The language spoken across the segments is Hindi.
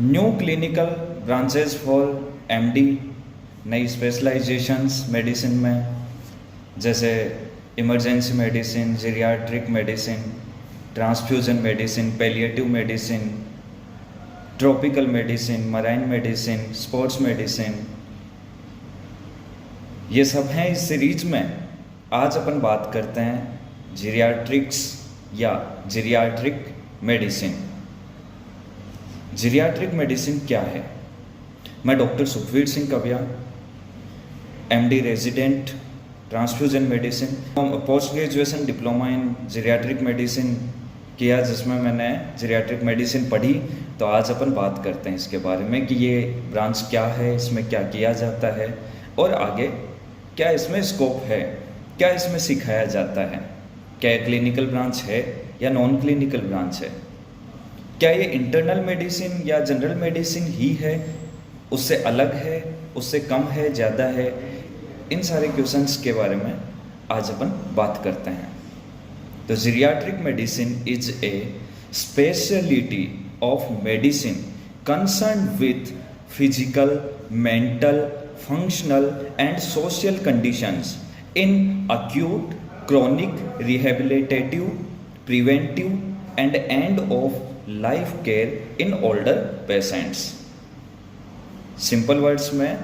New clinical branches for MD, नई स्पेशलाइजेशंस मेडिसिन में, जैसे emergency medicine, geriatric medicine, transfusion medicine, palliative medicine, tropical medicine, marine medicine, sports medicine, ये सब हैं इस सीरीज में। आज अपन बात करते हैं जीरियाट्रिक्स या जीरियाट्रिक मेडिसिन। जीरियाट्रिक मेडिसिन क्या है? मैं doctor Sukhveer Singh Kavia, MD resident transfusion medicine, post graduation diploma in geriatric medicine किया, जिसमें मैंने जीरियाट्रिक मेडिसिन पढ़ी। तो आज अपन बात करते हैं इसके बारे में कि ये ब्रांच क्या है, इसमें क्या किया जाता है और आगे क्या इसमें स्कोप है, क्या इसमें सिखाया जाता है, क्या क्लिनिकल ब्रांच है या नॉन क्लिनिकल ब्रांच है, क्या ये इंटरनल मेडिसिन या जनरल मेडिसिन ही है, उससे अलग है, उससे कम है, ज़्यादा है। इन सारे क्वेश्चंस के बारे में आज अपन बात करते हैं। तो geriatric medicine is a speciality of medicine concern with physical, mental, functional and social conditions in acute, chronic, rehabilitative, preventive and end of life care in older patients। Simple words में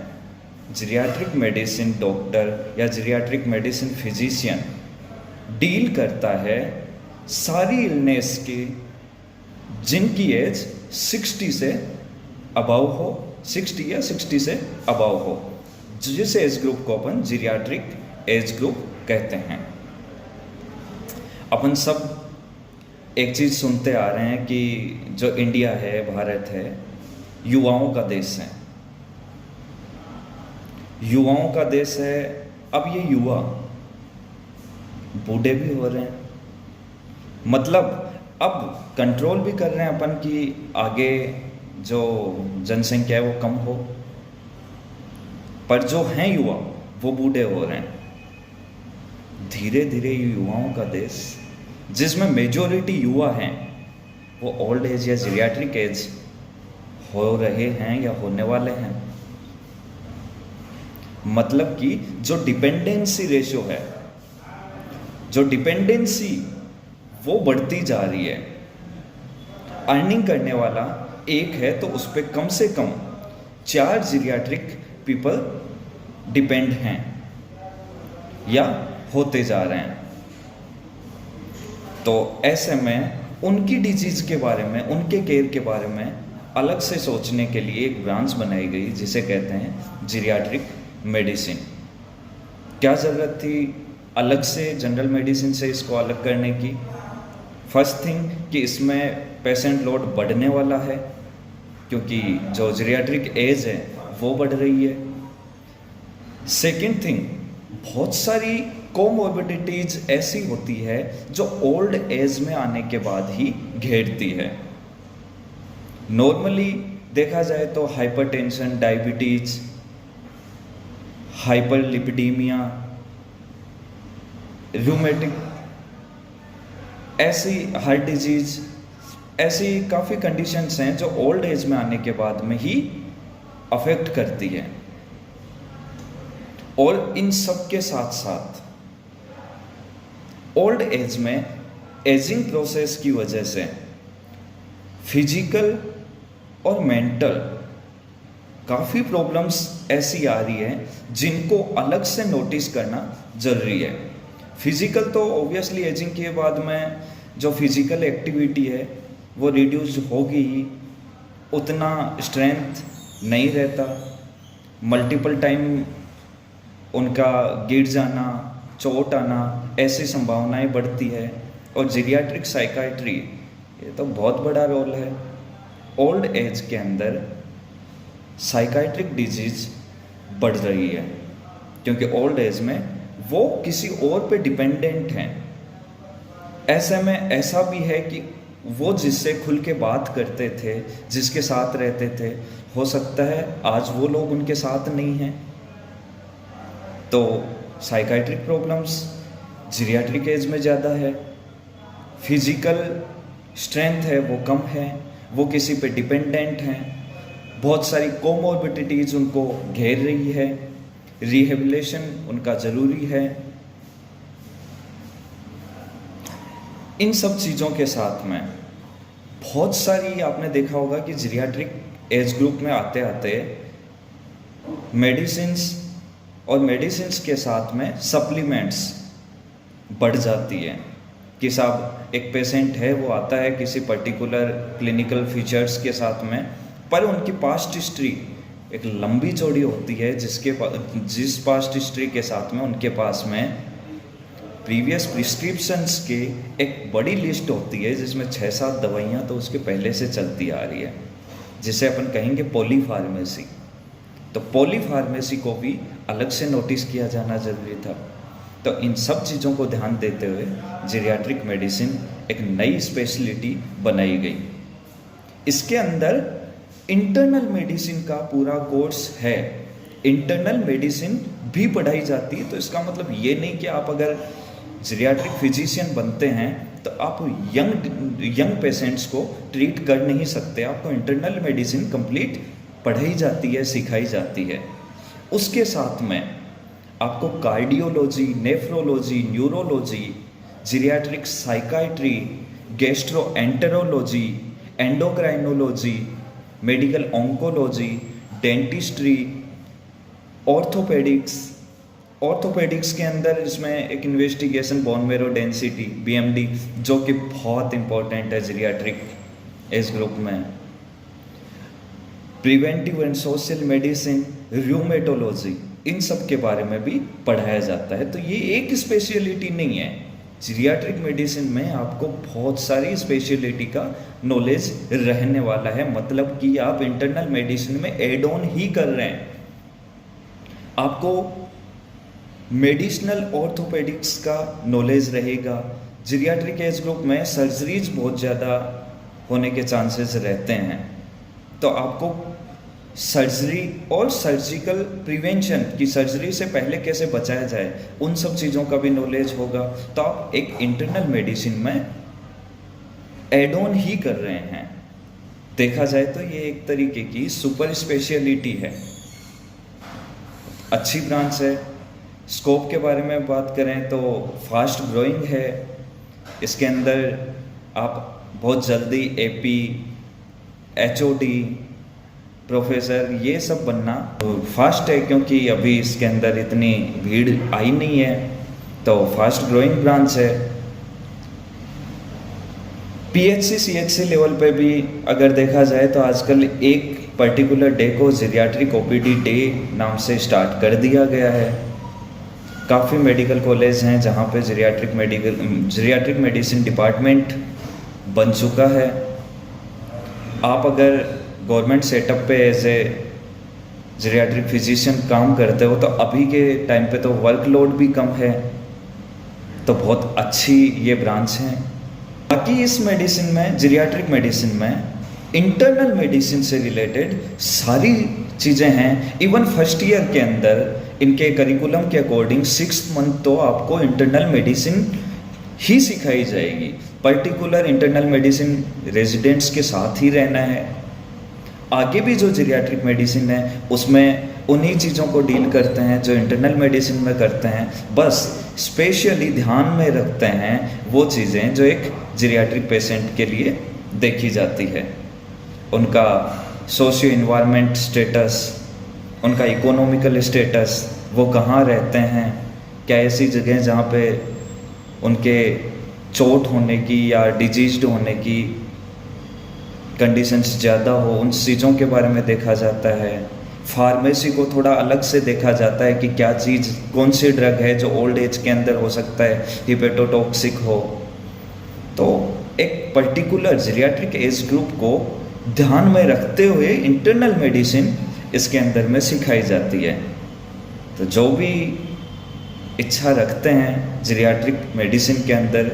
जीरियाट्रिक मेडिसिन डॉक्टर या जीरियाट्रिक मेडिसिन फिजिशियन डील करता है सारी इलनेस की जिनकी एज 60 से अबव हो, 60 या 60 से अबव हो, जिस एज ग्रुप को अपन जीरियाट्रिक एज ग्रुप कहते हैं। अपन सब एक चीज़ सुनते आ रहे हैं कि जो इंडिया है, भारत है, युवाओं का देश है, युवाओं का देश है। अब ये युवा बूढ़े भी हो रहे हैं, मतलब अब कंट्रोल भी कर रहे हैं अपन कि आगे जो जनसंख्या है वो कम हो, पर जो हैं युवा वो बूढ़े हो रहे हैं। धीरे धीरे युवाओं का देश, जिसमें मेजॉरिटी युवा हैं, वो ओल्ड एज या जीरियाट्रिक एज हो रहे हैं या होने वाले हैं। मतलब कि जो डिपेंडेंसी रेशियो है, जो डिपेंडेंसी वो बढ़ती जा रही है। अर्निंग करने वाला एक है तो उस पर कम से कम 4 जीरियाट्रिक पीपल डिपेंड हैं या होते जा रहे हैं। तो ऐसे में उनकी डिजीज के बारे में, उनके केयर के बारे में अलग से सोचने के लिए एक ब्रांच बनाई गई जिसे कहते हैं जीरियाट्रिक मेडिसिन। क्या ज़रूरत थी अलग से जनरल मेडिसिन से इसको अलग करने की? फर्स्ट थिंग कि इसमें पेशेंट लोड बढ़ने वाला है, क्योंकि जो जीरियाट्रिक एज है वो बढ़ रही है। सेकेंड थिंग, बहुत सारी कोमोर्बिडिटीज ऐसी होती है जो ओल्ड एज में आने के बाद ही घेरती है। नॉर्मली देखा जाए तो हाइपरटेंशन, डायबिटीज, हाइपरलिपिडीमिया, रूमेटिक, ऐसी हार्ट डिजीज, ऐसी काफ़ी कंडीशंस हैं जो ओल्ड एज में आने के बाद में ही अफेक्ट करती है। और इन सब के साथ साथ ओल्ड एज में एजिंग प्रोसेस की वजह से फिजिकल और मेंटल काफ़ी प्रॉब्लम्स ऐसी आ रही है जिनको अलग से नोटिस करना ज़रूरी है। फिजिकल तो ऑब्वियसली एजिंग के बाद में जो फिजिकल एक्टिविटी है वो रिड्यूस होगी ही, उतना स्ट्रेंथ नहीं रहता, मल्टीपल टाइम उनका गिर जाना, चोट आना, ऐसी संभावनाएं बढ़ती है। और जीरियाट्रिक साइकाइट्री ये तो बहुत बड़ा रोल है। ओल्ड एज के अंदर साइकाइट्रिक डिजीज बढ़ रही है, क्योंकि ओल्ड एज में वो किसी और पे डिपेंडेंट हैं। ऐसे में ऐसा भी है कि वो जिससे खुल के बात करते थे, जिसके साथ रहते थे, हो सकता है आज वो लोग उनके साथ नहीं हैं। तो साइकाइट्रिक प्रॉब्लम्स जीरियाट्रिक एज में ज़्यादा है। फिजिकल स्ट्रेंथ है वो कम है, वो किसी पे डिपेंडेंट हैं, बहुत सारी कोमोर्बिडिटीज उनको घेर रही है, रिहेबिलिटेशन उनका ज़रूरी है। इन सब चीज़ों के साथ में बहुत सारी आपने देखा होगा कि जीरियाट्रिक एज ग्रुप में आते आते मेडिसिन्स और मेडिसिन्स के साथ में सप्लीमेंट्स बढ़ जाती है कि साहब एक पेशेंट है, वो आता है किसी पर्टिकुलर क्लिनिकल फीचर्स के साथ में, पर उनकी पास्ट हिस्ट्री एक लंबी चौड़ी होती है, जिस पास्ट हिस्ट्री के साथ में उनके पास में प्रीवियस प्रिस्क्रिप्शंस के एक बड़ी लिस्ट होती है, जिसमें 6-7 दवाइयाँ तो उसके पहले से चलती आ रही है, जिसे अपन कहेंगे पॉलीफार्मेसी। तो पॉलीफार्मेसी को भी अलग से नोटिस किया जाना जरूरी था। तो इन सब चीज़ों को ध्यान देते हुए जीरियाट्रिक मेडिसिन एक नई स्पेशलिटी बनाई गई। इसके अंदर इंटरनल मेडिसिन का पूरा कोर्स है, इंटरनल मेडिसिन भी पढ़ाई जाती है। तो इसका मतलब ये नहीं कि आप अगर जीरियाट्रिक फिजिशियन बनते हैं तो आप यंग पेशेंट्स को ट्रीट कर नहीं सकते। आपको इंटरनल मेडिसिन कंप्लीट पढ़ाई जाती है, सिखाई जाती है। उसके साथ में आपको cardiology, nephrology, neurology, geriatric psychiatry, gastroenterology, endocrinology, medical oncology, dentistry, orthopaedics के अंदर इसमें एक investigation bone marrow density BMD, जो कि बहुत इंपॉर्टेंट है जीरियाट्रिक एज ग्रुप में। Preventive and social medicine, rheumatology, इन सब के बारे में भी पढ़ाया जाता है। तो ये एक स्पेशलिटी नहीं है, जीरियाट्रिक मेडिसिन में आपको बहुत सारी स्पेशलिटी का नॉलेज रहने वाला है। मतलब कि आप इंटरनल मेडिसिन में एड ऑन ही कर रहे हैं। आपको मेडिसिनल ऑर्थोपेडिक्स का नॉलेज रहेगा। जीरियाट्रिक एज ग्रुप में सर्जरीज बहुत ज़्यादा होने के चांसेस रहते हैं, तो आपको सर्जरी और सर्जिकल प्रिवेंशन की, सर्जरी से पहले कैसे बचाया जाए, उन सब चीज़ों का भी नॉलेज होगा। तो आप एक इंटरनल मेडिसिन में एड ऑन ही कर रहे हैं। देखा जाए तो ये एक तरीके की सुपर स्पेशलिटी है, अच्छी ब्रांच है। स्कोप के बारे में बात करें तो फास्ट ग्रोइंग है। इसके अंदर आप बहुत जल्दी AP, HOD, प्रोफेसर, ये सब बनना फास्ट है, क्योंकि अभी इसके अंदर इतनी भीड़ आई नहीं है, तो फास्ट ग्रोइंग ब्रांच है। PHC CHC लेवल पे भी अगर देखा जाए तो आजकल एक पर्टिकुलर डे को जीरियाट्रिक OPD डे नाम से स्टार्ट कर दिया गया है। काफ़ी मेडिकल कॉलेज हैं जहाँ पे जीरियाट्रिक मेडिसिन डिपार्टमेंट बन चुका है। आप अगर गवर्नमेंट सेटअप पे एज ए जीरियाट्रिक फिजिशियन काम करते हो तो अभी के टाइम पे तो वर्कलोड भी कम है, तो बहुत अच्छी ये ब्रांच है। बाकी इस मेडिसिन में, जीरियाट्रिक मेडिसिन में इंटरनल मेडिसिन से रिलेटेड सारी चीज़ें हैं। इवन फर्स्ट ईयर के अंदर इनके करिकुलम के अकॉर्डिंग 6 मंथ तो आपको इंटरनल मेडिसिन ही सिखाई जाएगी। पर्टिकुलर इंटरनल मेडिसिन रेजिडेंट्स के साथ ही रहना है। आगे भी जो जीरियाट्रिक मेडिसिन है उसमें उन्हीं चीज़ों को डील करते हैं जो इंटरनल मेडिसिन में करते हैं, बस स्पेशली ध्यान में रखते हैं वो चीज़ें जो एक जीरियाट्रिक पेशेंट के लिए देखी जाती है। उनका सोशियो इन्वायरमेंट स्टेटस, उनका इकोनॉमिकल स्टेटस, वो कहाँ रहते हैं, क्या ऐसी जगह जहाँ पे उनके चोट होने की या डिजीज्ड होने की कंडीशंस ज़्यादा हो, उन चीज़ों के बारे में देखा जाता है। फार्मेसी को थोड़ा अलग से देखा जाता है कि क्या चीज़, कौन सी ड्रग है जो ओल्ड एज के अंदर हो सकता है हिपेटोटॉक्सिक हो। तो एक पर्टिकुलर जीरियाट्रिक एज ग्रुप को ध्यान में रखते हुए इंटरनल मेडिसिन इसके अंदर में सिखाई जाती है। तो जो भी इच्छा रखते हैं जीरियाट्रिक मेडिसिन के अंदर,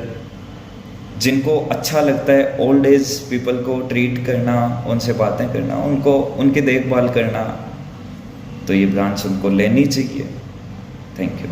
जिनको अच्छा लगता है ओल्ड एज पीपल को ट्रीट करना, उनसे बातें करना, उनको उनकी देखभाल करना, तो ये ब्रांच उनको लेनी चाहिए। Thank you.